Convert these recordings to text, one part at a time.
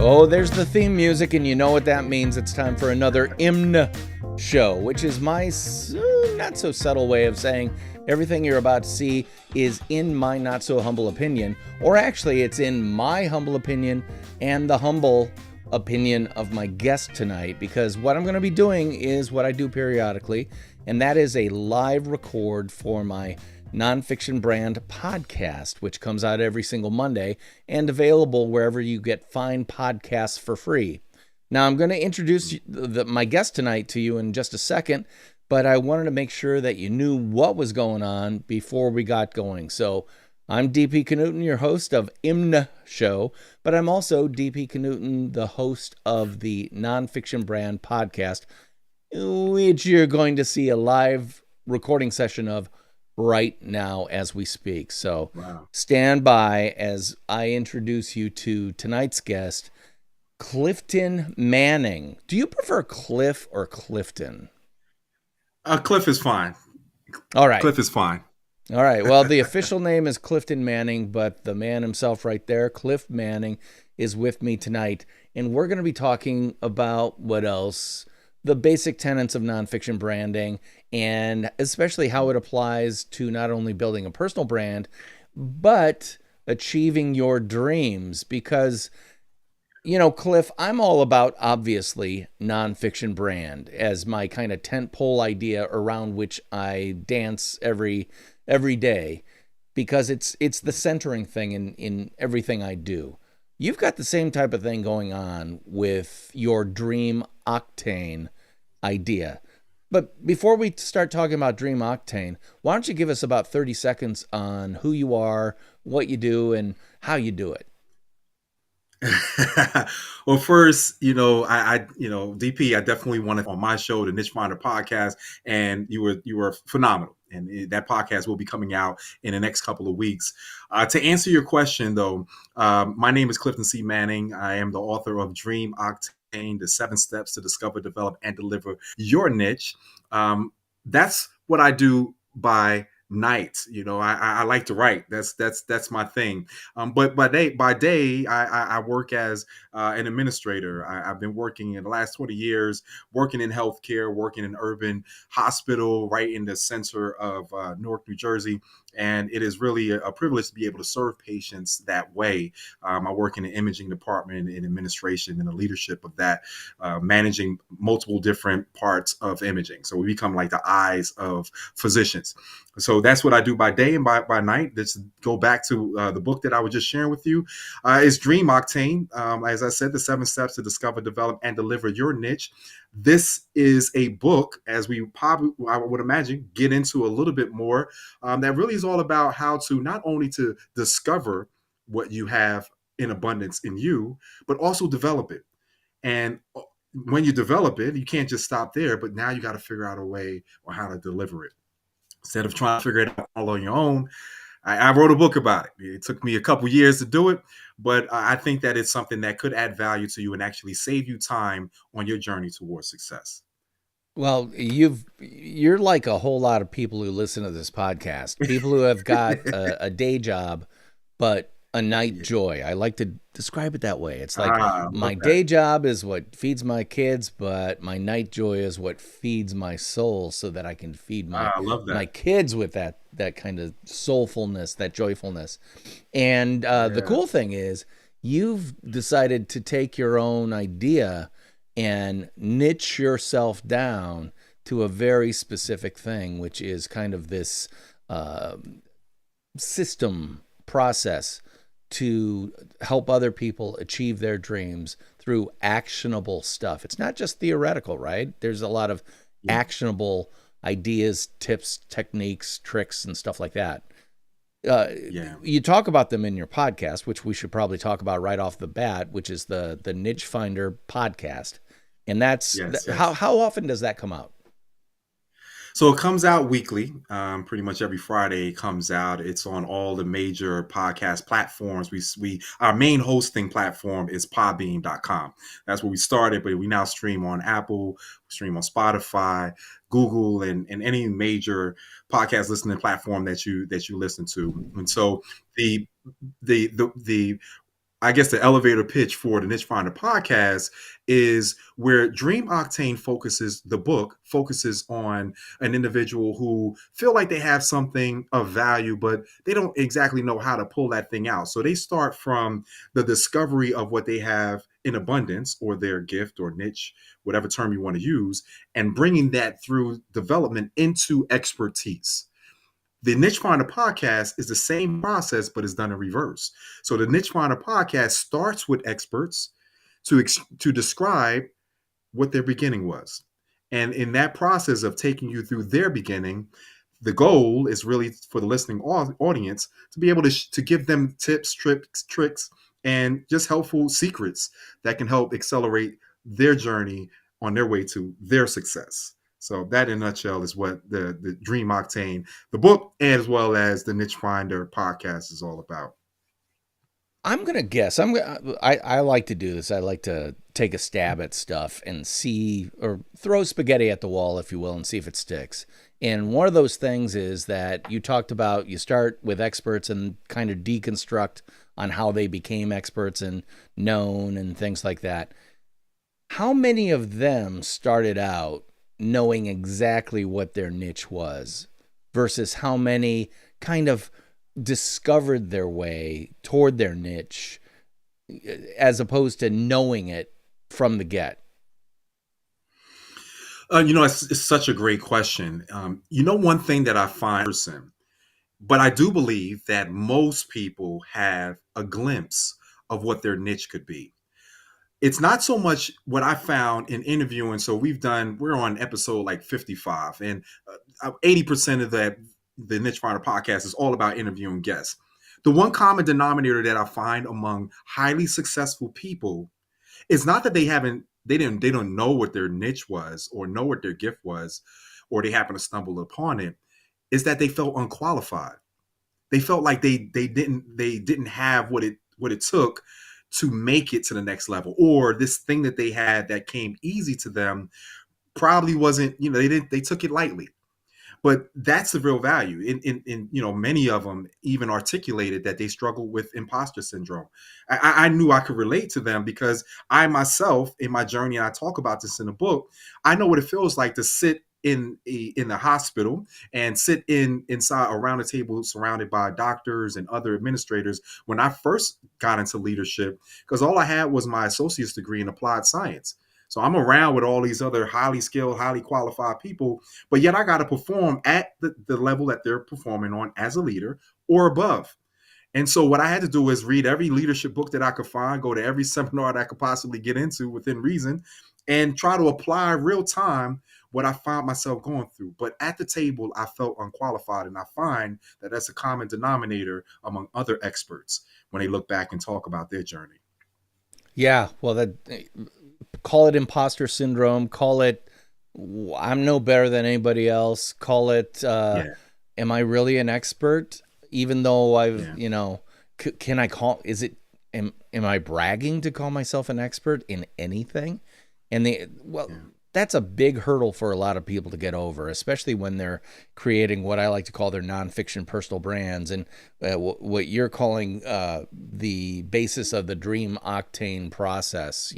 Oh, there's the theme music, and you know what that means. It's time for another IMNSHOW, which is my not so subtle way of saying everything you're about to see is in my not so humble opinion, or actually it's in my humble opinion and the humble opinion of my guest tonight, because what I'm going to be doing is what I do periodically, and that is a live record for my NONFICTION BRAND podcast, which comes out every single Monday and available wherever you get fine podcasts for free. Now, I'm going to introduce my guest tonight to you in just a second, but I wanted to make sure that you knew what was going on before we got going. So I'm DP Knudten, your host of IMNSHOW, but I'm also DP Knudten, the host of the NONFICTION BRAND podcast, which you're going to see a live recording session of right now as we speak. So Stand by as I introduce you to tonight's guest, Clifton Manning. Do you prefer Cliff or Clifton? Cliff is fine. All right. Cliff is fine. All right. Well, the official name is Clifton Manning, but the man himself right there, Cliff Manning, is with me tonight. And we're going to be talking about what else? The basic tenets of nonfiction branding, and especially how it applies to not only building a personal brand, but achieving your dreams. Because, you know, Cliff, I'm all about, obviously, nonfiction brand as my kind of tentpole idea around which I dance every day, because it's the centering thing in everything I do. You've got the same type of thing going on with your Dream Octane idea. But before we start talking about Dream Octane, why don't you give us about 30 seconds on who you are, what you do, and how you do it? Well, first, DP, I definitely wanted on my show, the Niche Finder podcast, and you were phenomenal. And that podcast will be coming out in the next couple of weeks. To answer your question, though, my name is Clifton C. Manning. I am the author of Dream Octane, the 7 Steps to Discover, Develop, and Deliver Your Niche. That's what I do by night. I like to write. That's my thing. But by day, I work as an administrator. I've been working in the last 20 years, working in healthcare, working in urban hospital, right in the center of Newark, New Jersey. And it is really a privilege to be able to serve patients that way. I work in the imaging department, in administration, and the leadership of that, managing multiple different parts of imaging. So we become like the eyes of physicians. So that's what I do by day, and by night. Let's go back to the book that I was just sharing with you. Is Dream Octane. As I said, the 7 Steps to Discover, Develop, and Deliver Your Niche. This is a book, as we probably, I would imagine, get into a little bit more, that really is all about how to not only to discover what you have in abundance in you, but also develop it. And when you develop it, you can't just stop there, but now you got to figure out a way or how to deliver it. Instead of trying to figure it out all on your own, I wrote a book about it. It took me a couple years to do it, but I think that it's something that could add value to you and actually save you time on your journey towards success. Well, you're like a whole lot of people who listen to this podcast, people who have got a day job, but a night joy. I like to describe it that way. It's like my day job is what feeds my kids, but my night joy is what feeds my soul, so that I can feed my kids with that kind of soulfulness, that joyfulness. And the cool thing is you've decided to take your own idea and niche yourself down to a very specific thing, which is kind of this system process to help other people achieve their dreams through actionable stuff. It's not just theoretical, right? There's a lot of actionable ideas, tips, techniques, tricks, and stuff like that. You talk about them in your podcast, which we should probably talk about right off the bat, which is the Niche Finder podcast. And that's how often does that come out? So it comes out weekly, pretty much every Friday it comes out. It's on all the major podcast platforms. Our main hosting platform is podbean.com. That's where we started, but we now stream on Apple, stream on Spotify, Google, and any major podcast listening platform that you listen to. And so the I guess the elevator pitch for the Niche Finder podcast is where Dream Octane the book focuses on an individual who feel like they have something of value, but they don't exactly know how to pull that thing out. So they start from the discovery of what they have in abundance, or their gift or niche, whatever term you want to use, and bringing that through development into expertise. The Niche Finder podcast is the same process, but it's done in reverse. So the Niche Finder podcast starts with experts to describe what their beginning was. And in that process of taking you through their beginning, the goal is really for the listening audience to be able to give them tips, tricks, and just helpful secrets that can help accelerate their journey on their way to their success. So that, in a nutshell, is what the Dream Octane, the book, as well as the Niche Finder podcast, is all about. I'm gonna guess. I like to do this. I like to take a stab at stuff and see, or throw spaghetti at the wall, if you will, and see if it sticks. And one of those things is that you talked about, you start with experts and kind of deconstruct on how they became experts and known and things like that. How many of them started out knowing exactly what their niche was versus how many kind of discovered their way toward their niche as opposed to knowing it from the get? It's such a great question. One thing that I find person, but I do believe that most people have a glimpse of what their niche could be. It's not so much what I found in interviewing. So we're on episode like 55, and 80% of the Niche Finder podcast is all about interviewing guests. The one common denominator that I find among highly successful people is not that they don't know what their niche was or know what their gift was, or they happen to stumble upon it, is that they felt unqualified. They felt like they didn't have what it took to make it to the next level, or this thing that they had that came easy to them probably wasn't, they took it lightly. But that's the real value. In many of them even articulated that they struggle with imposter syndrome. I knew I could relate to them because I myself, in my journey, and I talk about this in the book, I know what it feels like to sit in the hospital and sit inside around a table surrounded by doctors and other administrators when I first got into leadership, because all I had was my associate's degree in applied science. So I'm around with all these other highly skilled, highly qualified people, but yet I got to perform at the level that they're performing on as a leader or above. And so what I had to do is read every leadership book that I could find, go to every seminar that I could possibly get into within reason, and try to apply real time what I found myself going through. But at the table, I felt unqualified. And I find that that's a common denominator among other experts when they look back and talk about their journey. Yeah, well, call it imposter syndrome, call it I'm no better than anybody else, call it am I really an expert, even though can I call, is it, am I bragging to call myself an expert in anything? And that's a big hurdle for a lot of people to get over, especially when they're creating what I like to call their nonfiction personal brands, and what you're calling the basis of the Dream Octane process,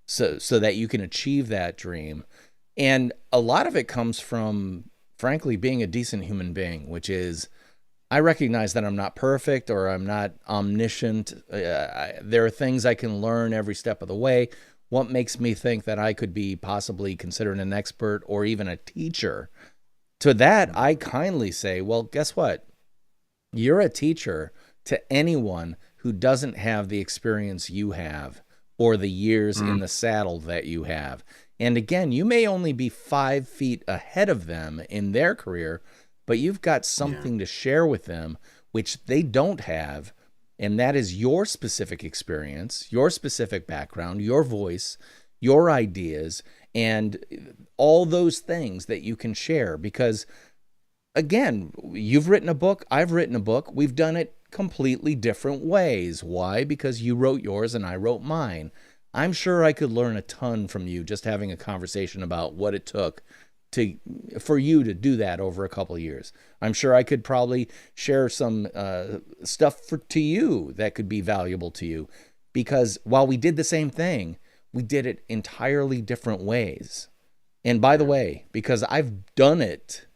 so that you can achieve that dream. And a lot of it comes from, frankly, being a decent human being, which is, I recognize that I'm not perfect or I'm not omniscient. There are things I can learn every step of the way. What makes me think that I could be possibly considered an expert or even a teacher? To that, I kindly say, well, guess what? You're a teacher to anyone who doesn't have the experience you have or the years in the saddle that you have. And again, you may only be 5 feet ahead of them in their career, but you've got something to share with them which they don't have. And that is your specific experience, your specific background, your voice, your ideas, and all those things that you can share. Because, again, you've written a book, I've written a book, we've done it completely different ways. Why? Because you wrote yours and I wrote mine. I'm sure I could learn a ton from you just having a conversation about what it took for you to do that over a couple of years. I'm sure I could probably share some stuff to you that could be valuable to you. because while we did the same thing, we did it entirely different ways. And by the way, because I've done it,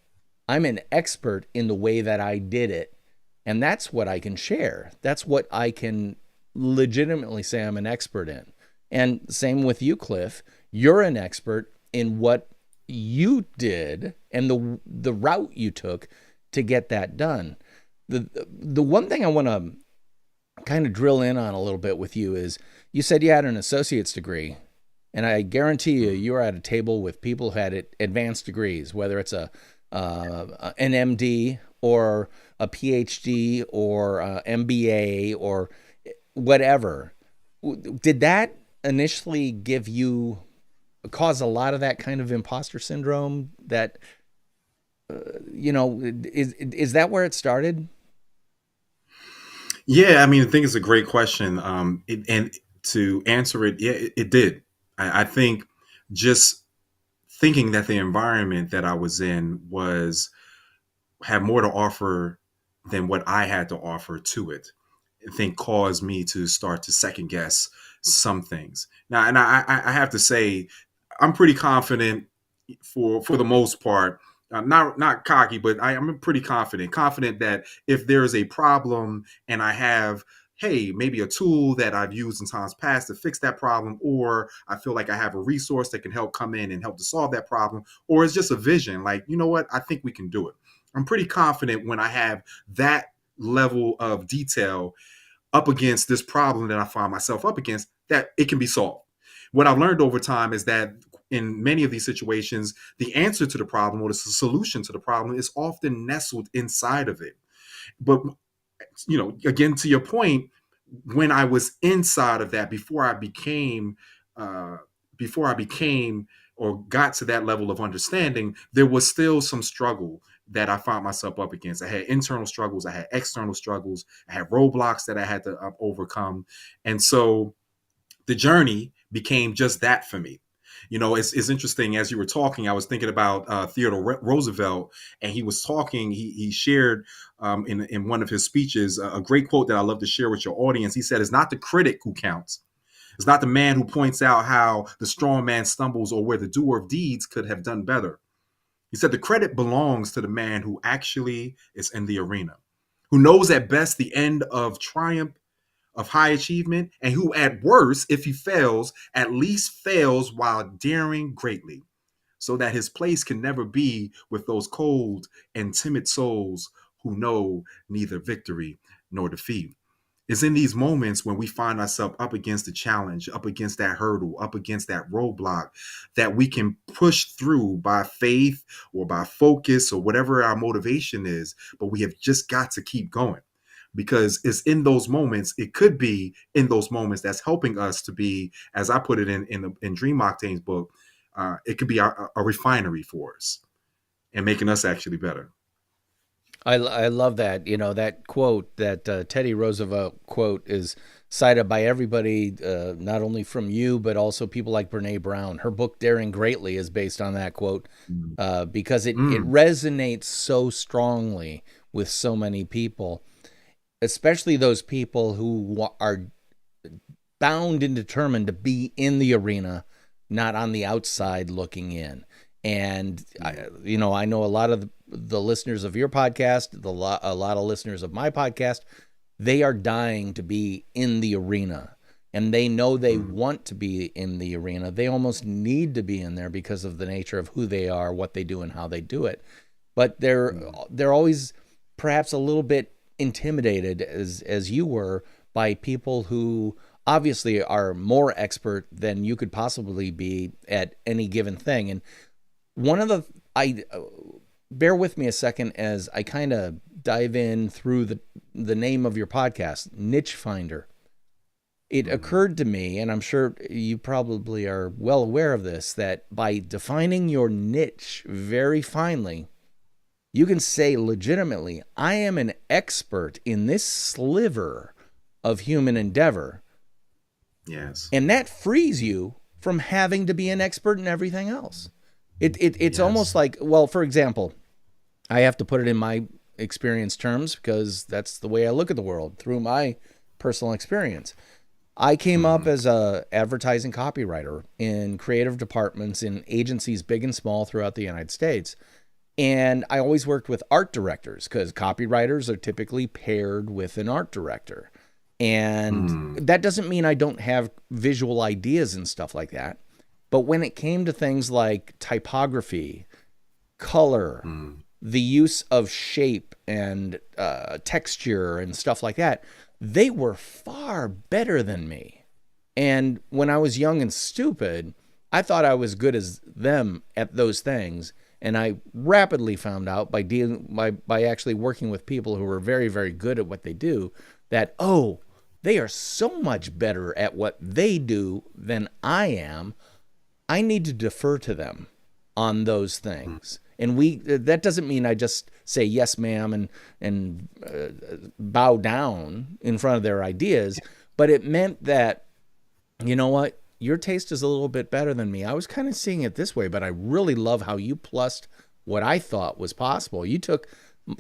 I'm an expert in the way that I did it. And that's what I can share. That's what I can legitimately say I'm an expert in. And same with you, Cliff. You're an expert in what you did and the route you took to get that done. The one thing I want to kind of drill in on a little bit with you is, you said you had an associate's degree, and I guarantee you were at a table with people who had advanced degrees, whether it's an MD or a PhD or a MBA or whatever. Did that initially cause a lot of that kind of imposter syndrome? That is that where it started? Yeah, I mean, I think it's a great question. And to answer it, yeah, it did. I think just thinking that the environment that I was in had more to offer than what I had to offer to it, I think caused me to start to second guess some things. Now, and I have to say, I'm pretty confident for the most part. Not cocky, but I'm pretty confident that if there is a problem and I have, hey, maybe a tool that I've used in times past to fix that problem, or I feel like I have a resource that can help come in and help to solve that problem, or it's just a vision, like, you know what, I think we can do it. I'm pretty confident when I have that level of detail up against this problem that I find myself up against, that it can be solved. What I've learned over time is that in many of these situations, the answer to the problem or the solution to the problem is often nestled inside of it. But, again, to your point, when I was inside of that, before I became or got to that level of understanding, there was still some struggle that I found myself up against. I had internal struggles, I had external struggles, I had roadblocks that I had to overcome. And so the journey became just that for me. It's interesting. As you were talking, I was thinking about Theodore Roosevelt, and he was talking. He shared in one of his speeches a great quote that I love to share with your audience. He said, "It's not the critic who counts. It's not the man who points out how the strong man stumbles or where the doer of deeds could have done better." He said, "The credit belongs to the man who actually is in the arena, who knows at best the end of triumph, of high achievement, and who at worst, if he fails, at least fails while daring greatly, so that his place can never be with those cold and timid souls who know neither victory nor defeat." It's in these moments when we find ourselves up against the challenge, up against that hurdle, up against that roadblock, that we can push through by faith or by focus or whatever our motivation is. But we have just got to keep going, because it's in those moments, it could be in those moments that's helping us to be, as I put it in Dream Octane's book, it could be a refinery for us and making us actually better. I love that. That quote, that Teddy Roosevelt quote, is cited by everybody, not only from you, but also people like Brene Brown. Her book, Daring Greatly, is based on that quote because it resonates so strongly with so many people, especially those people who are bound and determined to be in the arena, not on the outside looking in. And I know a lot of the listeners of your podcast, a lot of listeners of my podcast, they are dying to be in the arena, and they know they want to be in the arena. They almost need to be in there because of the nature of who they are, what they do, and how they do it. But they're always perhaps a little bit intimidated, as you were, by people who obviously are more expert than you could possibly be at any given thing. And one of bear with me a second as I kind of dive in through the name of your podcast, Niche Finder. It occurred to me, and I'm sure you probably are well aware of this, that by defining your niche very finely, you can say legitimately, I am an expert in this sliver of human endeavor. Yes. And that frees you from having to be an expert in everything else. It's almost like, well, for example, I have to put it in my experience terms because that's the way I look at the world, through my personal experience. I came up Mm, as a advertising copywriter in creative departments in agencies big and small throughout the United States. And I always worked with art directors because copywriters are typically paired with an art director. And mm, that doesn't mean I don't have visual ideas and stuff like that. But when it came to things like typography, color, mm. the use of shape and texture and stuff like that, they were far better than me. And when I was young and stupid, I thought I was good as them at those things. And I rapidly found out by actually working with people who were very, very good at what they do that, oh, they are so much better at what they do than I am. I need to defer to them on those things. And that doesn't mean I just say yes, ma'am, and bow down in front of their ideas, but it meant that, you know what, your taste is a little bit better than me. I was kind of seeing it this way, but I really love how you plussed what I thought was possible. You took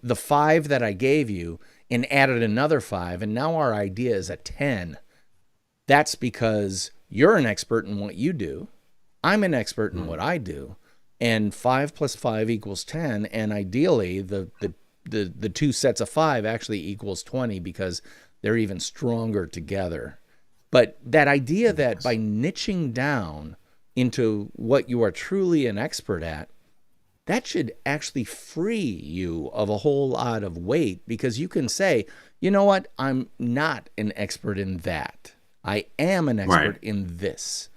the 5 that I gave you and added another 5, and now our idea is a 10. That's because you're an expert in what you do. I'm an expert in what Mm. I do. And 5 plus 5 equals 10. And ideally, the 2 sets of 5 actually equals 20 because they're even stronger together. But that idea that by Yes. niching down into what you are truly an expert at, that should actually free you of a whole lot of weight because you can say, you know what, I'm not an expert in that. I am an Right. expert in this.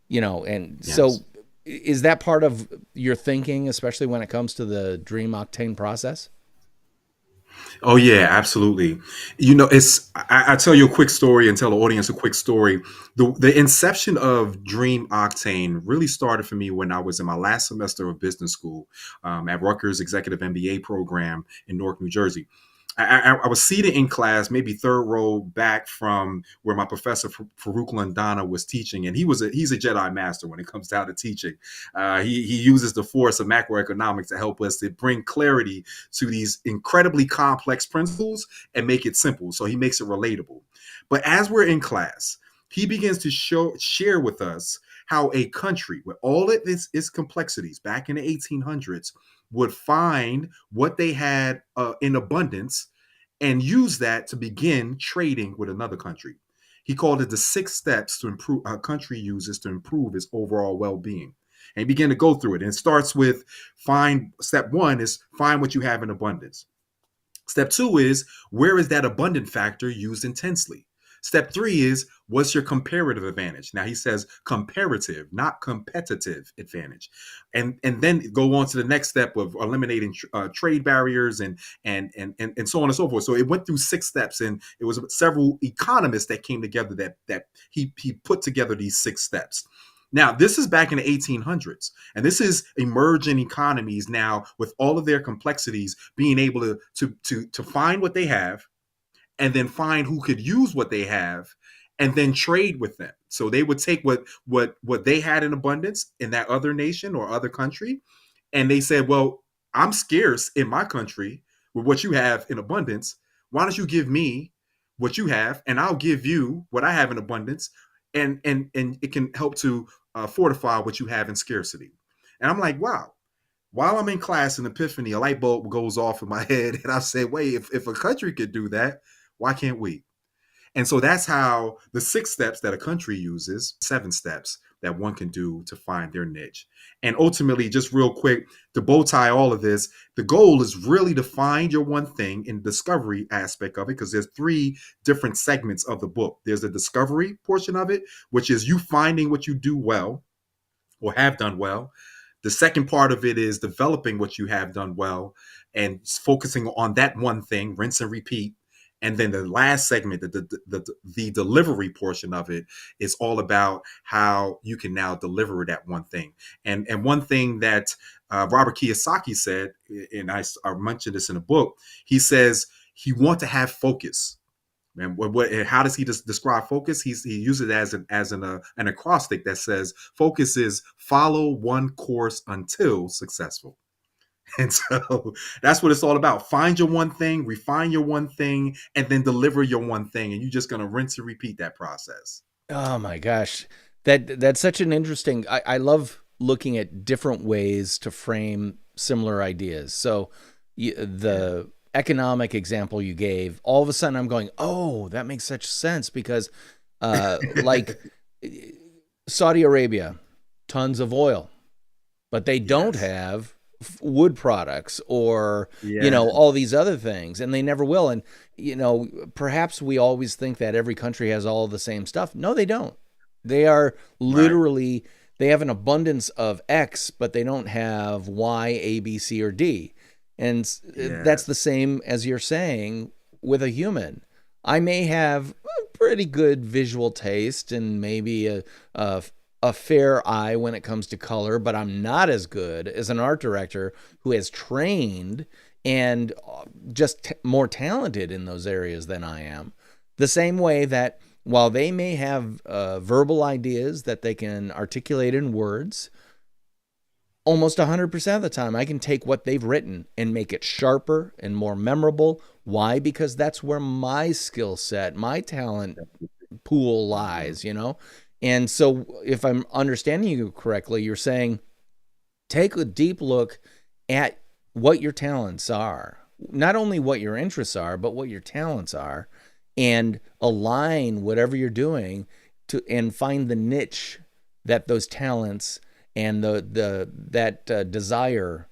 You know, and so Yes. is that part of your thinking, especially when it comes to the Dream Octane process? Oh yeah, absolutely. You know, I tell you a quick story and tell the audience a quick story. The inception of Dream Octane really started for me when I was in my last semester of business school at Rutgers Executive MBA program in Newark, New Jersey. I was seated in class, maybe third row back from where my professor Farouk Landana was teaching, and he's a Jedi master when it comes down to teaching. He uses the force of macroeconomics to help us to bring clarity to these incredibly complex principles and make it simple. So he makes it relatable. But as we're in class, he begins to share with us how a country with all of its complexities back in the 1800s would find what they had in abundance and use that to begin trading with another country. He called it the 6 steps to improve a country uses to improve its overall well-being. And he began to go through it. And it starts with find step 1 is find what you have in abundance. Step 2 is where is that abundant factor used intensely? Step 3 is what's your comparative advantage? Now he says comparative, not competitive advantage, and then go on to the next step of eliminating trade barriers and so on and so forth. So it went through 6 steps, and it was several economists that came together that he put together these 6 steps. Now, this is back in the 1800s, and this is emerging economies now with all of their complexities being able to find what they have and then find who could use what they have and then trade with them. So they would take what they had in abundance in that other nation or other country, and they said, "Well, I'm scarce in my country with what you have in abundance. Why don't you give me what you have, and I'll give you what I have in abundance, and it can help to fortify what you have in scarcity." And I'm like, wow. While I'm in class, an epiphany, a light bulb goes off in my head, and I say, "Wait, if a country could do that, why can't we?" And so that's how the 6 steps that a country uses, 7 steps that one can do to find their niche. And ultimately, just real quick, to bow tie all of this, the goal is really to find your one thing in the discovery aspect of it, because there's 3 different segments of the book. There's the discovery portion of it, which is you finding what you do well or have done well. The second part of it is developing what you have done well and focusing on that one thing, rinse and repeat. And then the last segment, the delivery portion of it, is all about how you can now deliver that one thing. And one thing that Robert Kiyosaki said, and I mentioned this in a book, he says he wants to have focus. And how does he describe focus? He uses it as an acrostic that says focus is follow one course until successful. And so that's what it's all about. Find your one thing, refine your one thing, and then deliver your one thing. And you're just going to rinse and repeat that process. Oh my gosh. That's such an interesting, I love looking at different ways to frame similar ideas. So the economic example you gave, all of a sudden I'm going, oh, that makes such sense because like Saudi Arabia, tons of oil, but they don't have wood products or, all these other things, and they never will. And, perhaps we always think that every country has all the same stuff. No, they don't. They are literally, they have an abundance of X, but they don't have Y, A, B, C, or D. And that's the same as you're saying with a human. I may have a pretty good visual taste and maybe a fair eye when it comes to color, but I'm not as good as an art director who has trained and just more talented in those areas than I am. The same way that while they may have verbal ideas that they can articulate in words, almost 100% of the time I can take what they've written and make it sharper and more memorable. Why? Because that's where my skill set, my talent pool lies, And so if I'm understanding you correctly, you're saying take a deep look at what your talents are, not only what your interests are, but what your talents are, and align whatever you're doing to and find the niche that those talents and that desire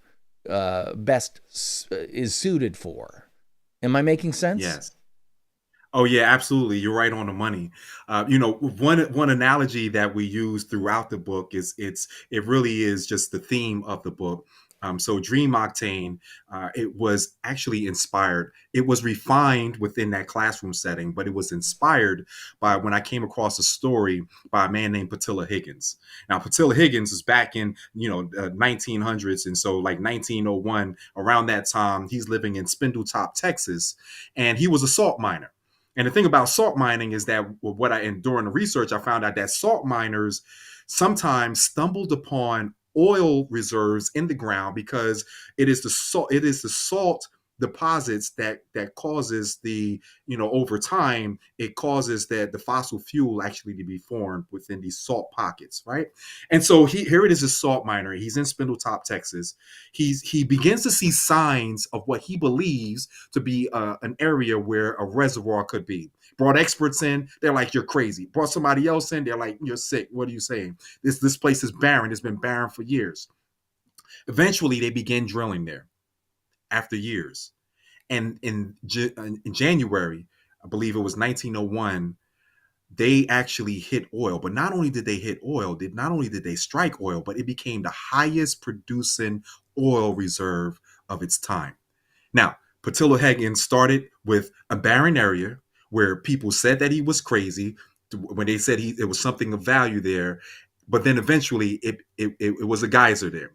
best is suited for. Am I making sense? Yes. Oh yeah, absolutely. You're right on the money. One analogy that we use throughout the book is it really is just the theme of the book. So Dream Octane, it was actually inspired. It was refined within that classroom setting, but it was inspired by when I came across a story by a man named Patilla Higgins. Now, Patilla Higgins is back in 1900s, and so like 1901, around that time, he's living in Spindletop, Texas, and he was a salt miner. And the thing about salt mining is that during the research, I found out that salt miners sometimes stumbled upon oil reserves in the ground because it is the salt deposits that causes over time it causes that the fossil fuel actually to be formed within these salt pockets, right? And so here it is, a salt miner. He's in Spindletop, Texas. He begins to see signs of what he believes to be an area where a reservoir could be. Brought experts in, they're like, you're crazy. Brought somebody else in, they're like, you're sick. What are you saying? This place is barren. It's been barren for years. Eventually, they began drilling there after years. And in January, I believe it was 1901, they actually hit oil. But not only did they hit oil, not only did they strike oil, but it became the highest producing oil reserve of its time. Now, Patilla Higgins started with a barren area where people said that he was crazy when they said it was something of value there. But then eventually it was a geyser there.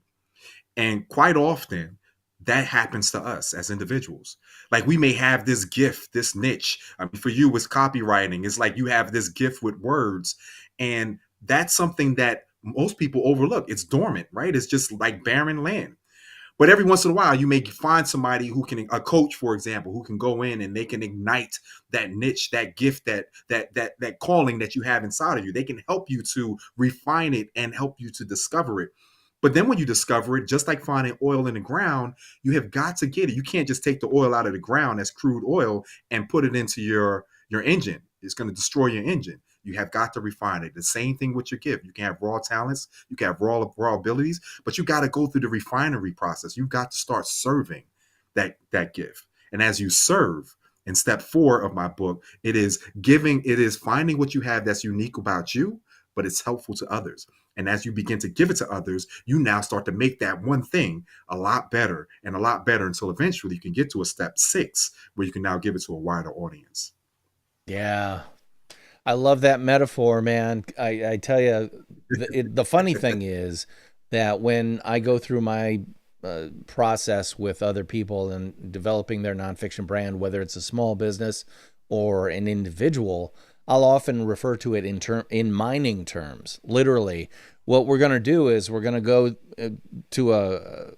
And quite often that happens to us as individuals. Like we may have this gift, this niche. I mean, for you, it's copywriting. It's like you have this gift with words. And that's something that most people overlook. It's dormant, right? It's just like barren land. But every once in a while, you may find somebody who can, a coach, for example, who can go in and they can ignite that niche, that gift, that calling that you have inside of you. They can help you to refine it and help you to discover it. But then when you discover it, just like finding oil in the ground, you have got to get it. You can't just take the oil out of the ground as crude oil and put it into your engine. It's going to destroy your engine. You have got to refine it. The same thing with your gift. You can have raw talents, you can have raw abilities, but you got to go through the refinery process. You've got to start serving that gift. And as you serve, in step 4 of my book, it is finding what you have that's unique about you, but it's helpful to others. And as you begin to give it to others, you now start to make that one thing a lot better and a lot better until eventually you can get to a step 6 where you can now give it to a wider audience. Yeah. I love that metaphor, man. I tell you, the funny thing is that when I go through my process with other people and developing their nonfiction brand, whether it's a small business or an individual, I'll often refer to it in mining terms. Literally, what we're going to do is we're going to go to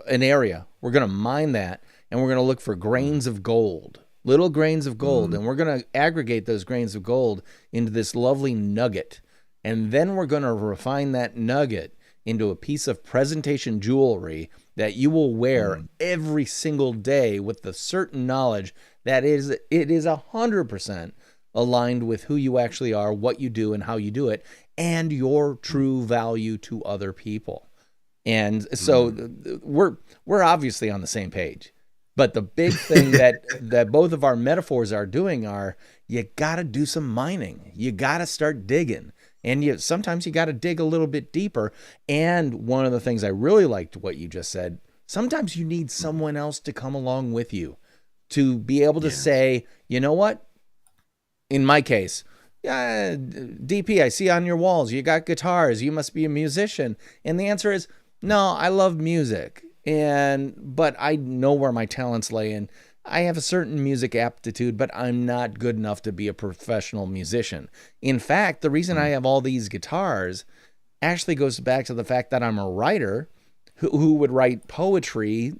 an area. We're going to mine that, and we're going to look for grains of gold, little grains of gold, and we're going to aggregate those grains of gold into this lovely nugget. And then we're going to refine that nugget into a piece of presentation jewelry that you will wear every single day with the certain knowledge that it is 100% aligned with who you actually are, what you do, and how you do it, and your true value to other people. And so we're obviously on the same page. But the big thing that both of our metaphors are doing are, you got to do some mining. You got to start digging. And sometimes you got to dig a little bit deeper. And one of the things I really liked what you just said, sometimes you need someone else to come along with you to be able to say, you know what? In my case, yeah, DP, I see on your walls, you got guitars. You must be a musician. And the answer is, no, I love music. But I know where my talents lay, and I have a certain music aptitude, but I'm not good enough to be a professional musician. In fact, the reason I have all these guitars actually goes back to the fact that I'm a writer who would write poetry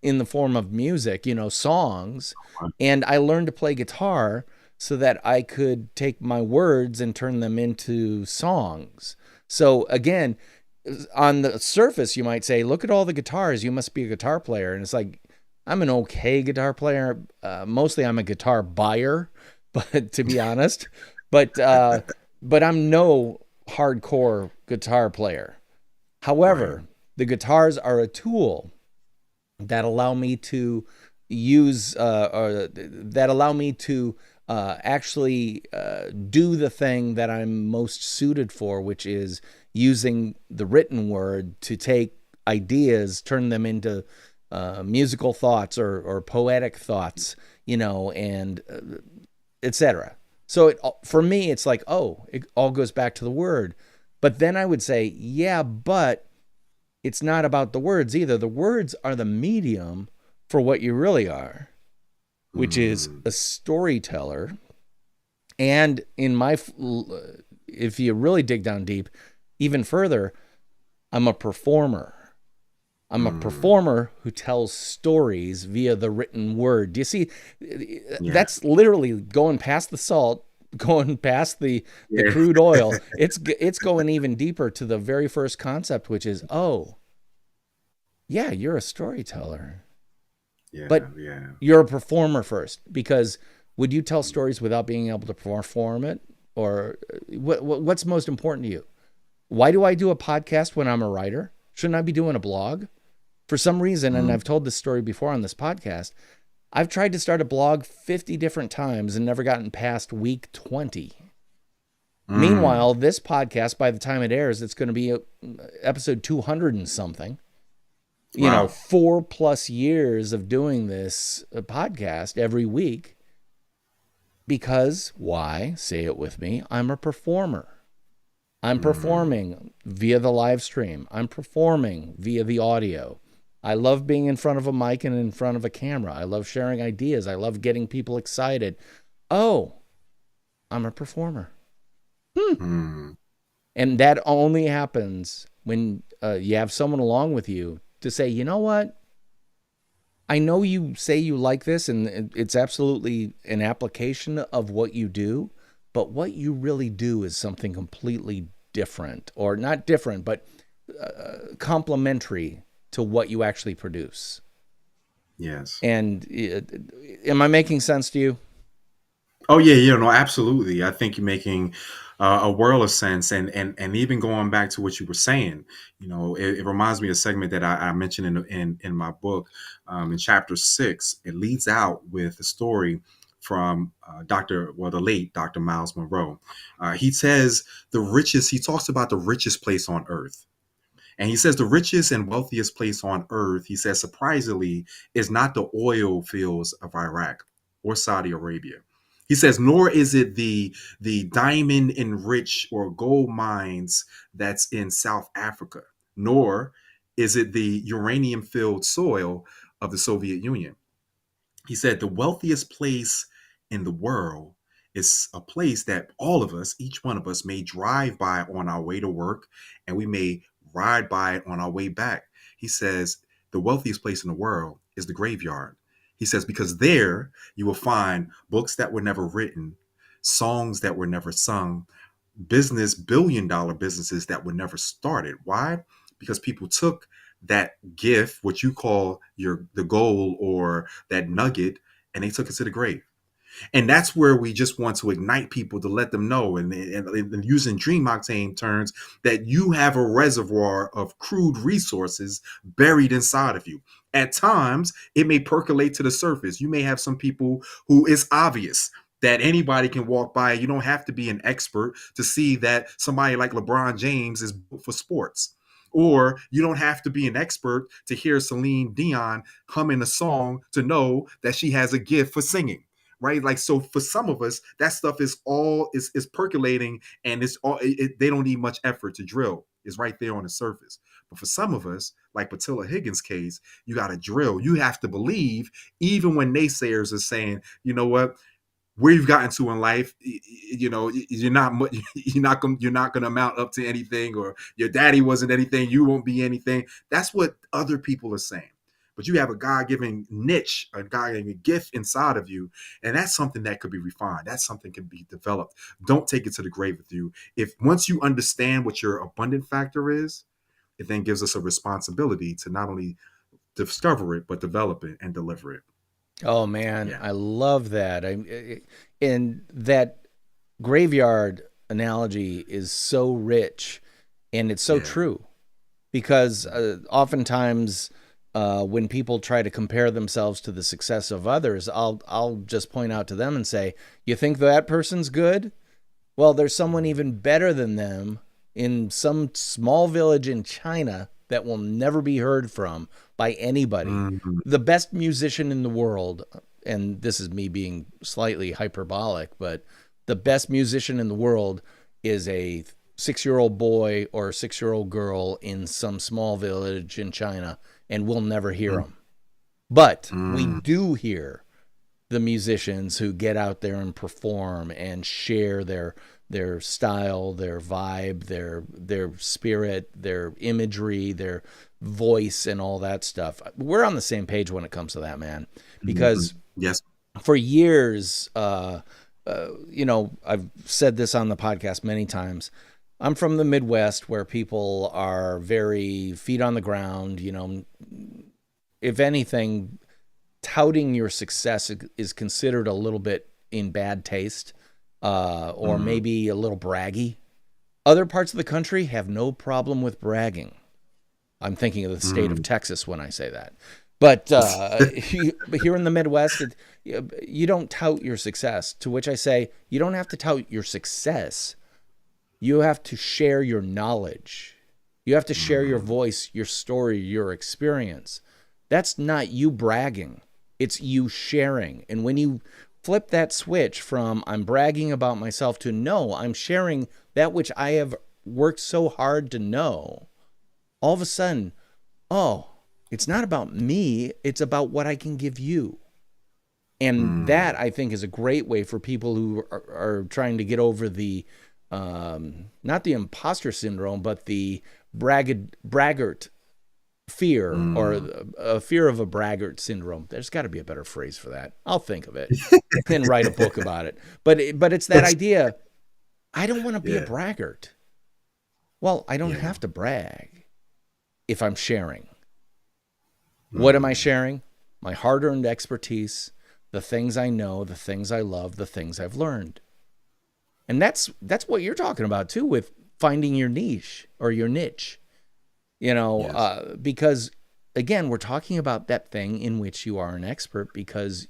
in the form of music, songs. And I learned to play guitar so that I could take my words and turn them into songs. So again, on the surface, you might say, look at all the guitars, you must be a guitar player. And it's like, I'm an okay guitar player. Mostly I'm a guitar buyer, but to be honest, but I'm no hardcore guitar player. However, the guitars are a tool that allow me to use, or that allow me to actually do the thing that I'm most suited for, which is using the written word to take ideas, turn them into musical thoughts or poetic thoughts, and etc. So for me, it's like, it all goes back to the word. But then I would say, yeah, but it's not about the words either. The words are the medium for what you really are, which is a storyteller. And if you really dig down deep, even further, I'm a performer. I'm a performer who tells stories via the written word. Do you see? That's literally going past the salt, going past the crude oil. It's going even deeper to the very first concept, which is, you're a storyteller. But you're a performer first, because would you tell stories without being able to perform it? Or what's most important to you? Why do I do a podcast when I'm a writer? Shouldn't I be doing a blog? For some reason, and I've told this story before on this podcast, I've tried to start a blog 50 different times and never gotten past week 20. Meanwhile, this podcast, by the time it airs, it's going to be episode 200 and something. Wow. 4+ years of doing this podcast every week. Because, why? Say it with me. I'm a performer. I'm performing via the live stream. I'm performing via the audio. I love being in front of a mic and in front of a camera. I love sharing ideas. I love getting people excited. I'm a performer. And that only happens when you have someone along with you to say, you know what? I know you say you like this, and it's absolutely an application of what you do, but what you really do is something completely different, or not different, but complementary to what you actually produce. Yes. And am I making sense to you? Oh yeah, no, absolutely. I think you're making a world of sense, and even going back to what you were saying, it reminds me of a segment that I mentioned in my book, in chapter 6. It leads out with a story from the late Dr. Miles Monroe. He says he talks about the richest place on earth. And he says the richest and wealthiest place on earth, he says, surprisingly, is not the oil fields of Iraq or Saudi Arabia. He says, nor is it the diamond enriched or gold mines that's in South Africa, nor is it the uranium filled soil of the Soviet Union. He said the wealthiest place in the world is a place that all of us, each one of us, may drive by on our way to work, and we may ride by it on our way back. He says the wealthiest place in the world is the graveyard. He says, because there you will find books that were never written, songs that were never sung, billion-dollar businesses that were never started. Why? Because people took that gift, what you call the goal or that nugget, and they took it to the grave. And that's where we just want to ignite people to let them know, and using Dream Octane terms, that you have a reservoir of crude resources buried inside of you. At times, it may percolate to the surface. You may have some people who it's obvious that anybody can walk by. You don't have to be an expert to see that somebody like LeBron James is built for sports. Or you don't have to be an expert to hear Celine Dion humming a song to know that she has a gift for singing, right? Like, so for some of us, that stuff is all is percolating, and it's all they don't need much effort to drill. It's right there on the surface. But for some of us, like Patilla Higgins' case, you got to drill. You have to believe, even when naysayers are saying, you know what, where you've gotten to in life, you know, you're not you're not going to amount up to anything, or your daddy wasn't anything, you won't be anything. That's what other people are saying. But you have a God-given niche, a God-given gift inside of you, and that's something that could be refined. That's something can be developed. Don't take it to the grave with you. If once you understand what your abundant factor is, it then gives us a responsibility to not only discover it, but develop it and deliver it. Oh man, Yeah. I love that. And that graveyard analogy is so rich, and it's so Yeah. true, because oftentimes when people try to compare themselves to the success of others, I'll just point out to them and say, "You think that person's good? Well, there's someone even better than them in some small village in China that will never be heard from by anybody. Mhm. The best musician in the world," and this is me being slightly hyperbolic, but the best musician in the world is a 6-year-old boy or 6-year-old girl in some small village in China, and we'll never hear them. But we do hear the musicians who get out there and perform and share their style, their vibe, their spirit, their imagery, their voice, and all that stuff. We're on the same page when it comes to that, man. Because Yes. for years, you know, I've said this on the podcast many times. I'm from the Midwest, where people are very feet on the ground. You know, if anything, touting your success is considered a little bit in bad taste, or maybe a little braggy. Other parts of the country have no problem with bragging. I'm thinking of the state of Texas when I say that. But here in the Midwest, you don't tout your success, to which I say, you don't have to tout your success. You have to share your knowledge. You have to share your voice, your story, your experience. That's not you bragging. It's you sharing. And when you flip that switch from I'm bragging about myself to no, I'm sharing that which I have worked so hard to know, all of a sudden, oh, it's not about me. It's about what I can give you. And that, I think, is a great way for people who are trying to get over the, not the imposter syndrome, but the braggart fear, or a fear of a braggart syndrome. There's got to be a better phrase for that. I'll think of it and write a book about it. But it's that idea. I don't want to be a braggart. Well, I don't have to brag if I'm sharing. What am I sharing? My hard-earned expertise, the things I know, the things I love, the things I've learned. And that's what you're talking about too, with finding your niche or your niche. You know, because again, we're talking about that thing in which you are an expert, because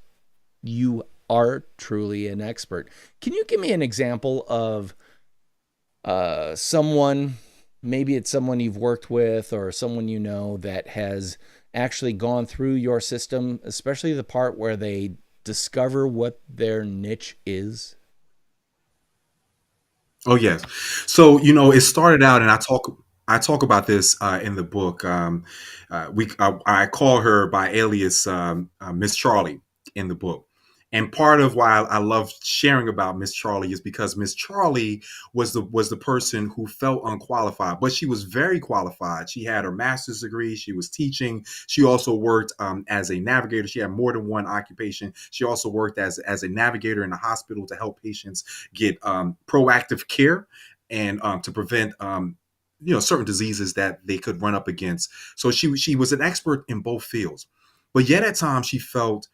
you are truly an expert. Can you give me an example of someone, maybe it's someone you've worked with or someone you know, that has actually gone through your system, especially the part where they discover what their niche is? Oh yes. So it started out, and I talk about this in the book. I call her by alias Miss Charlie in the book, And part of why I love sharing about Miss Charlie is because Miss Charlie was the person who felt unqualified, but she was very qualified. She had her master's degree. She was teaching. She also worked as a navigator. She had more than one occupation. She also worked as a navigator in a hospital to help patients get proactive care and to prevent certain diseases that they could run up against. So she was an expert in both fields, but yet at times she felt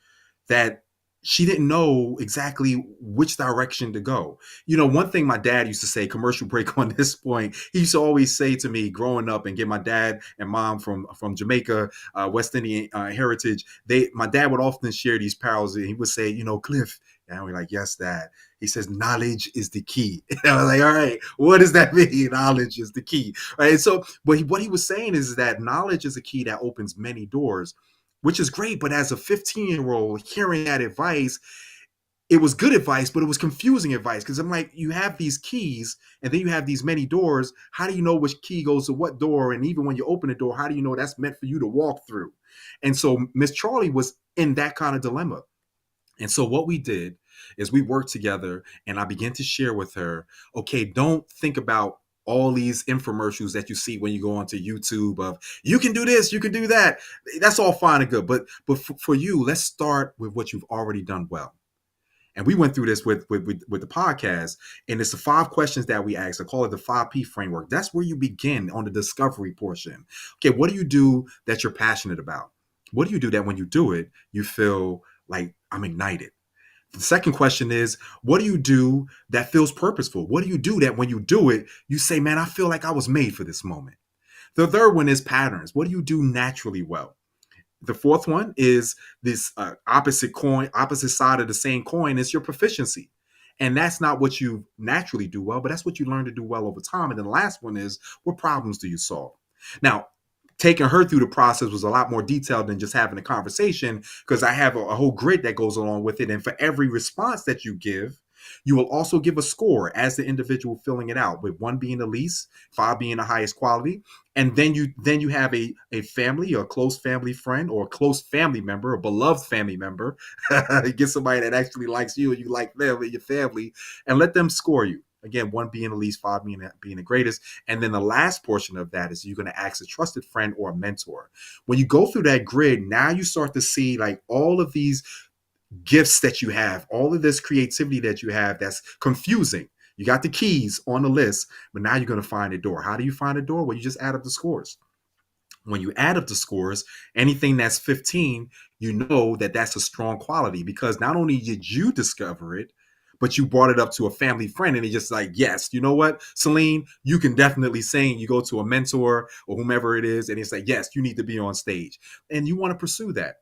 that she didn't know exactly which direction to go. One thing my dad used to say, commercial break on this point, he used to always say to me growing up, and get my dad and mom from Jamaica, West Indian heritage. My dad would often share these parables, and he would say, Cliff, and we're like, yes, Dad. He says, knowledge is the key. And I was like, all right, what does that mean? Knowledge is the key, right? So, but what he was saying is that knowledge is a key that opens many doors, which is great. But as a 15-year-old hearing that advice, it was good advice, but it was confusing advice, because I'm like, you have these keys and then you have these many doors. How do you know which key goes to what door? And even when you open the door, how do you know that's meant for you to walk through? And so Miss Charlie was in that kind of dilemma. And so what we did is we worked together, and I began to share with her, okay, don't think about all these infomercials that you see when you go onto YouTube of, you can do this, you can do that. That's all fine and good. But for you, let's start with what you've already done well. And we went through this with the podcast, and it's the 5 questions that we asked. I call it the 5P framework. That's where you begin on the discovery portion. Okay, what do you do that you're passionate about? What do you do that when you do it, you feel like, I'm ignited? The second question is, what do you do that feels purposeful? What do you do that when you do it, you say, man, I feel like I was made for this moment? The third one is patterns. What do you do naturally well? The fourth one is this opposite side of the same coin is your proficiency. And that's not what you naturally do well, but that's what you learn to do well over time. And then the last one is, what problems do you solve? Now, taking her through the process was a lot more detailed than just having a conversation, because I have a whole grid that goes along with it. And for every response that you give, you will also give a score as the individual filling it out, with 1 being the least, 5 being the highest quality. And then you have a family, or a close family friend, or a close family member, a beloved family member. Get somebody that actually likes you and you like them and your family, and let them score you. Again, 1 being the least, 5 being the greatest. And then the last portion of that is you're going to ask a trusted friend or a mentor. When you go through that grid, now you start to see like all of these gifts that you have, all of this creativity that you have that's confusing. You got the keys on the list, but now you're going to find a door. How do you find a door? Well, you just add up the scores. When you add up the scores, anything that's 15, you know that that's a strong quality, because not only did you discover it, but you brought it up to a family friend, and it's just like, yes, you know what, Celine, you can definitely sing. You go to a mentor or whomever it is, and it's like, yes, you need to be on stage, and you want to pursue that.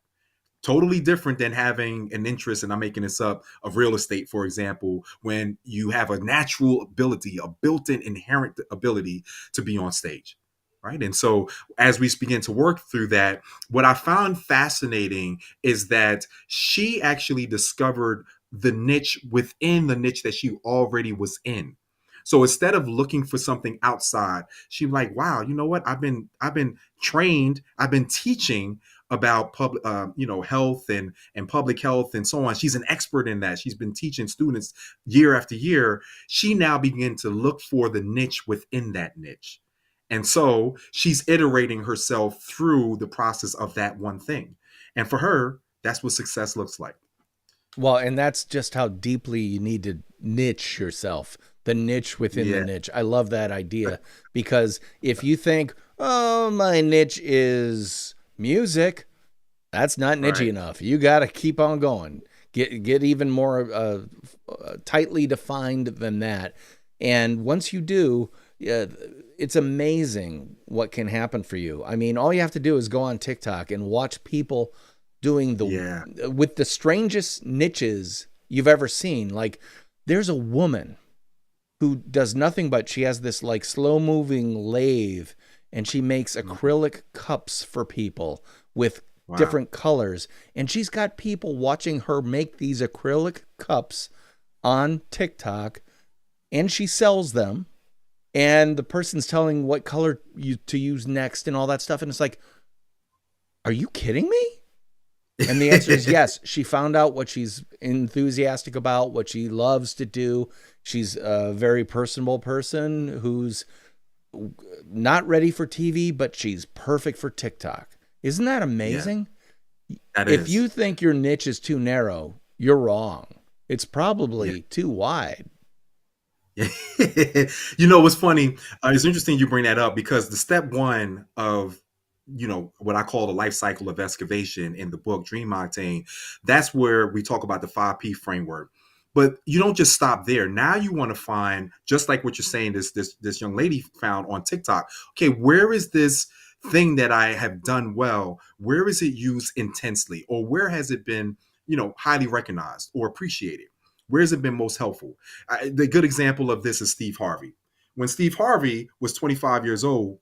Totally different than having an interest, and I'm making this up, of real estate, for example, when you have a natural ability, a built-in inherent ability to be on stage, right? And so as we begin to work through that, what I found fascinating is that she actually discovered the niche within the niche that she already was in. So instead of looking for something outside, she was like, wow, you know what? I've been trained, I've been teaching about public, health and public health and so on. She's an expert in that. She's been teaching students year after year. She now began to look for the niche within that niche. And so she's iterating herself through the process of that one thing. And for her, that's what success looks like. Well, and that's just how deeply you need to niche yourself, the niche within the niche. I love that idea, because if you think, oh, my niche is music, that's not niche enough. You got to keep on going. Get even more tightly defined than that. And once you do, it's amazing what can happen for you. I mean, all you have to do is go on TikTok and watch people doing with the strangest niches you've ever seen. Like, there's a woman who does nothing but she has this like slow moving lathe, and she makes acrylic cups for people with different colors. And she's got people watching her make these acrylic cups on TikTok, and she sells them. And the person's telling what color to use next and all that stuff. And it's like, are you kidding me? And the answer is yes. She found out what she's enthusiastic about, what she loves to do. She's a very personable person who's not ready for TV, but she's perfect for TikTok. Isn't that amazing? Yeah, that if is. you think your niche is too narrow, you're wrong. It's probably too wide. You know what's funny? It's interesting you bring that up, because the step one of, you know, what I call the life cycle of excavation in the book Dream Octane, that's where we talk about the 5P framework. But you don't just stop there. Now you want to find, just like what you're saying, this young lady found on TikTok. Okay, where is this thing that I have done well? Where is it used intensely, or where has it been, you know, highly recognized or appreciated? Where has it been most helpful? The good example of this is Steve Harvey. When Steve Harvey was 25 years old,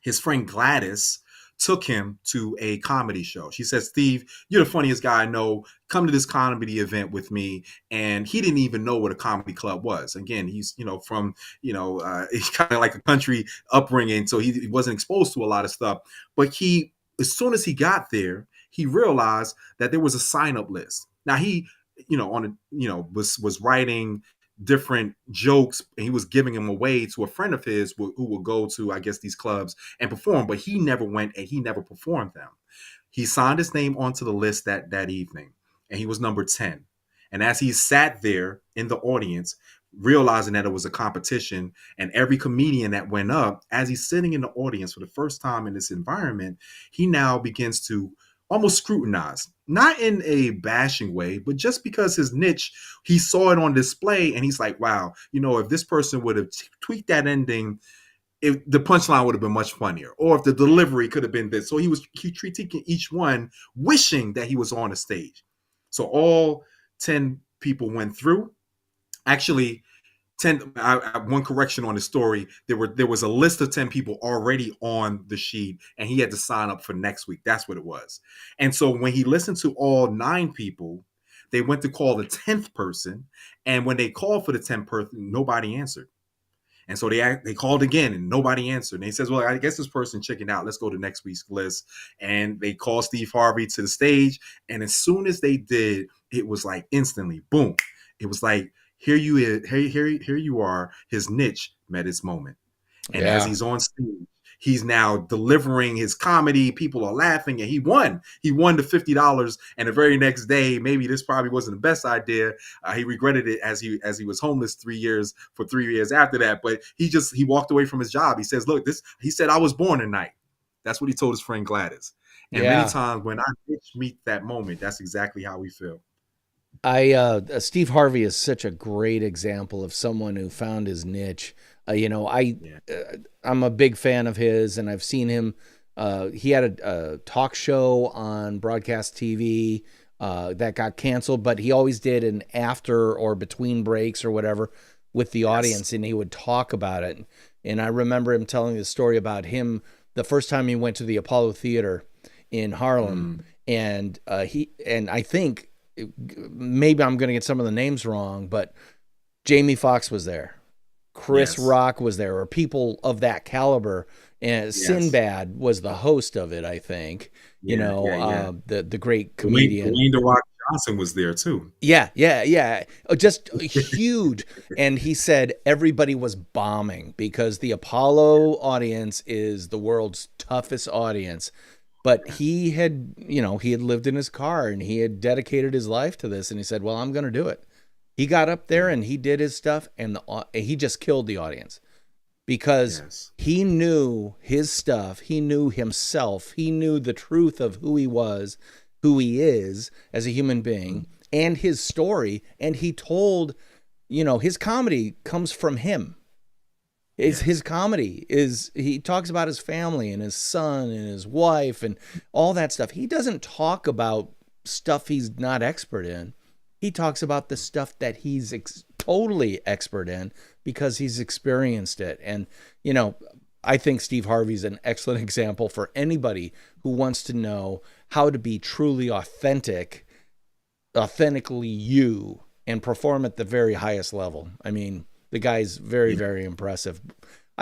his friend Gladys took him to a comedy show. She said, "Steve, you're the funniest guy I know. Come to this comedy event with me." And he didn't even know what a comedy club was. Again, he's, you know, from, you know, he's kind of like a country upbringing, so he wasn't exposed to a lot of stuff. But he, as soon as he got there, he realized that there was a sign up list. Now he, you know, on a, you know, was writing different jokes, and he was giving them away to a friend of his who would go to, I guess, these clubs and perform, but he never went and he never performed them. He signed his name onto the list that evening, and he was number 10. And as he sat there in the audience, realizing that it was a competition, and every comedian that went up, as he's sitting in the audience for the first time in this environment, he now begins to almost scrutinize, not in a bashing way, but just because his niche, he saw it on display, and he's like, wow, you know, if this person would have tweaked that ending, if the punchline would have been much funnier, or if the delivery could have been this. So he critiquing each one, wishing that he was on a stage. So all 10 people went through. Actually, 10, one correction on the story, there was a list of 10 people already on the sheet, and he had to sign up for next week. That's what it was. And so when he listened to all 9 people, they went to call the 10th person, and when they called for the 10th person, nobody answered. And so they called again, and nobody answered. And he says, well, I guess this person chickened out. Let's go to next week's list. And they called Steve Harvey to the stage. And as soon as they did, it was like instantly, boom. It was like, here you are. His niche met its moment. And as he's on stage, he's now delivering his comedy. People are laughing, and he won. He won the $50. And the very next day, maybe this probably wasn't the best idea. He regretted it as he was homeless 3 years after that. But he walked away from his job. He says, "Look, he said, I was born tonight." That's what he told his friend Gladys. And many times when our niche meet that moment, that's exactly how we feel. Steve Harvey is such a great example of someone who found his niche. I'm a big fan of his, and I've seen him. He had a talk show on broadcast TV that got canceled, but he always did an after or between breaks or whatever with the audience, and he would talk about it. And I remember him telling the story about him the first time he went to the Apollo Theater in Harlem, and I think, maybe I'm going to get some of the names wrong, but Jamie Foxx was there. Chris Rock was there, or people of that caliber. And Sinbad was the host of it, I think. The great comedian. Dwayne The Rock Johnson was there too. Yeah. Just huge. And he said everybody was bombing because the Apollo audience is the world's toughest audience. But he had lived in his car, and he had dedicated his life to this. And he said, well, I'm going to do it. He got up there and he did his stuff, and he just killed the audience because he knew his stuff. He knew himself. He knew the truth of who he was, who he is as a human being, and his story. And he told, his comedy comes from him. His comedy is, he talks about his family and his son and his wife and all that stuff. He doesn't talk about stuff he's not expert in. He talks about the stuff that he's totally expert in because he's experienced it. And, I think Steve Harvey's an excellent example for anybody who wants to know how to be truly authentically you and perform at the very highest level. I mean, the guy's very, very impressive.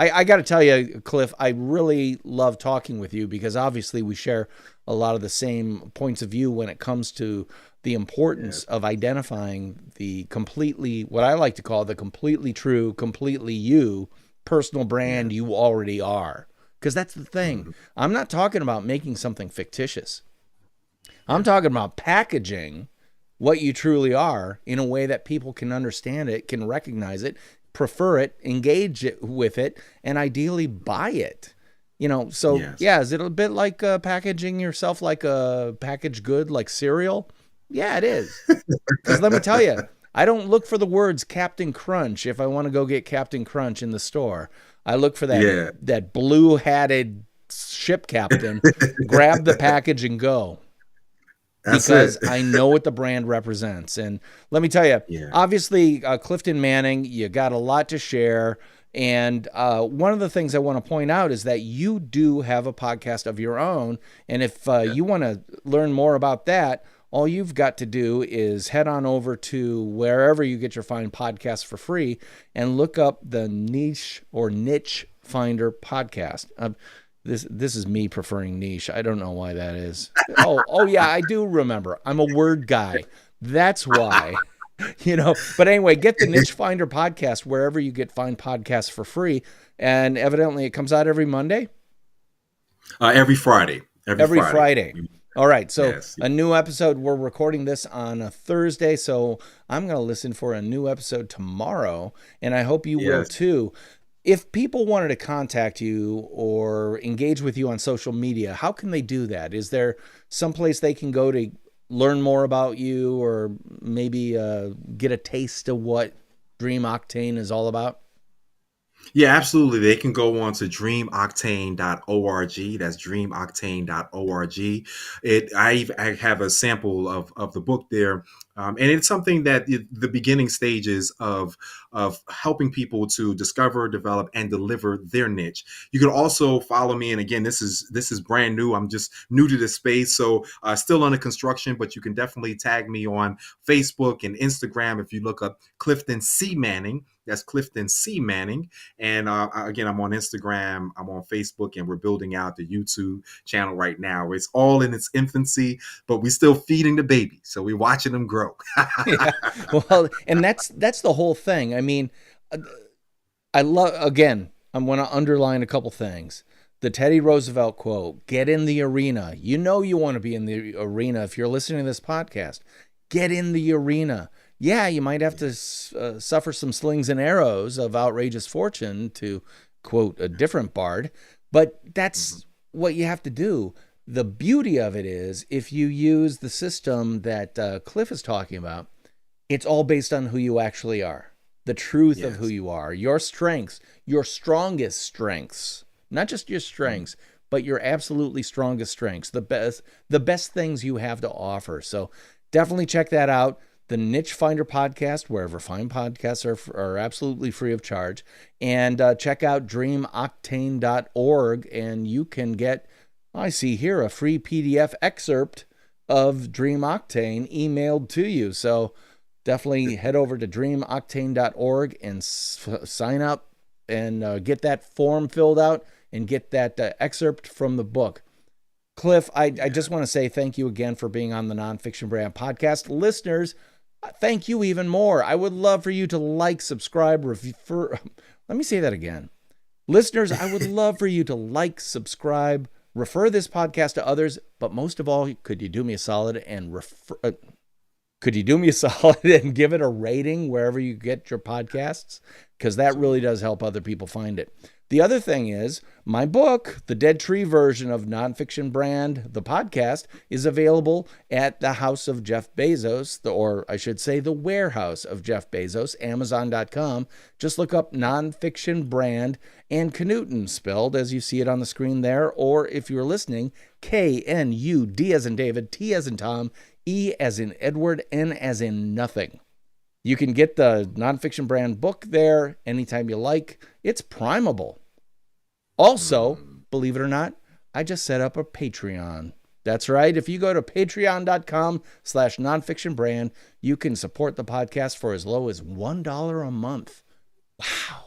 I got to tell you, Cliff, I really love talking with you because obviously we share a lot of the same points of view when it comes to the importance of identifying the completely, what I like to call the completely true, completely you personal brand you already are. Because that's the thing. I'm not talking about making something fictitious. I'm talking about packaging what you truly are in a way that people can understand it, can recognize it, prefer it, engage it with it, and ideally buy it. So is it a bit like packaging yourself like a packaged good, like cereal? Yeah, it is. Because let me tell you, I don't look for the words Captain Crunch if I want to go get Captain Crunch in the store. I look for that blue-hatted ship captain, grab the package and go. Because I know what the brand represents. And let me tell you, obviously, Clifton Manning, you got a lot to share. And one of the things I want to point out is that you do have a podcast of your own. And if you want to learn more about that, all you've got to do is head on over to wherever you get your fine podcasts for free and look up the Niche Finder podcast. This is me preferring niche. I don't know why that is. Oh yeah, I do remember. I'm a word guy. That's why. But anyway, get the Niche Finder podcast wherever you get fine podcasts for free. And evidently it comes out every Monday? Every Friday. Every Friday. All right. So a new episode. We're recording this on a Thursday. So I'm going to listen for a new episode tomorrow. And I hope you will too. If people wanted to contact you or engage with you on social media, how can they do that? Is there someplace they can go to learn more about you or maybe get a taste of what Dream Octane is all about? Yeah, absolutely. They can go on to dreamoctane.org. That's dreamoctane.org. I have a sample of the book there. And it's something that the beginning stages of helping people to discover, develop, and deliver their niche. You can also follow me. And again, this is brand new. I'm just new to this space. So still under construction, but you can definitely tag me on Facebook and Instagram if you look up Clifton C. Manning. That's Clifton C. Manning. And again, I'm on Instagram, I'm on Facebook, and we're building out the YouTube channel right now. It's all in its infancy, but we're still feeding the baby. So we're watching them grow. Well, and that's the whole thing. I mean, I want to underline a couple things. The Teddy Roosevelt quote, get in the arena. You want to be in the arena. If you're listening to this podcast, get in the arena. Yeah, you might have to suffer some slings and arrows of outrageous fortune, to quote a different bard, but that's what you have to do. The beauty of it is, if you use the system that Cliff is talking about, it's all based on who you actually are, the truth of who you are, your strengths, your strongest strengths, not just your strengths, but your absolutely strongest strengths, the best things you have to offer. So definitely check that out. The Niche Finder podcast, wherever fine podcasts are absolutely free of charge. And check out dreamoctane.org, and you can get, I see here, a free PDF excerpt of Dream Octane emailed to you. So definitely head over to dreamoctane.org and sign up and get that form filled out and get that excerpt from the book. Cliff, I just want to say thank you again for being on the Nonfiction Brand podcast. Listeners, thank you even more. I would love for you to like, subscribe, refer. Let me say that again. Listeners, I would love for you to like, subscribe, refer this podcast to others, but most of all, could you do me a solid and give it a rating wherever you get your podcasts? Because that really does help other people find it. The other thing is, my book, the Dead Tree version of Nonfiction Brand, the podcast, is available at the house of Jeff Bezos, or I should say the warehouse of Jeff Bezos, Amazon.com. Just look up Nonfiction Brand and Knudten, spelled as you see it on the screen there, or if you're listening, K-N-U-D as in David, T as in Tom, E as in Edward, N as in nothing. You can get the Nonfiction Brand book there anytime you like. It's primable. Also, believe it or not, I just set up a Patreon. That's right. If you go to patreon.com/nonfictionbrand, you can support the podcast for as low as $1 a month. Wow.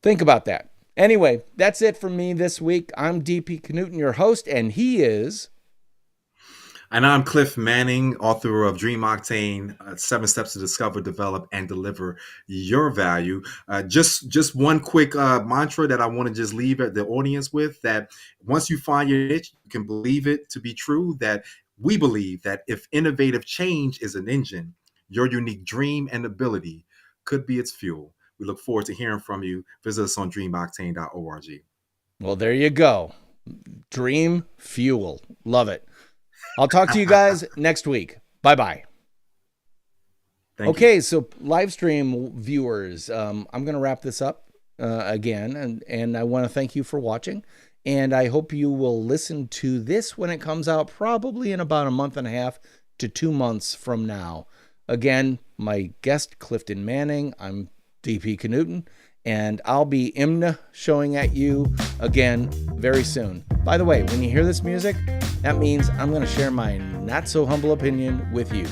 Think about that. Anyway, that's it for me this week. I'm DP Knudten, your host, and he is... And I'm Clifton Manning, author of Dream Octane, 7 Steps to Discover, Develop, and Deliver Your Value. Just one quick mantra that I want to just leave the audience with, that once you find your niche, you can believe it to be true, that we believe that if innovative change is an engine, your unique dream and ability could be its fuel. We look forward to hearing from you. Visit us on dreamoctane.org. Well, there you go. Dream fuel. Love it. I'll talk to you guys next week. Bye-bye. Okay, so live stream viewers, I'm going to wrap this up again, and I want to thank you for watching, and I hope you will listen to this when it comes out, probably in about a month and a half to 2 months from now. Again, my guest, Clifton Manning. I'm DP Knudten, and I'll be IMNSHOWing at you again very soon. By the way, when you hear this music, that means I'm going to share my not so humble opinion with you.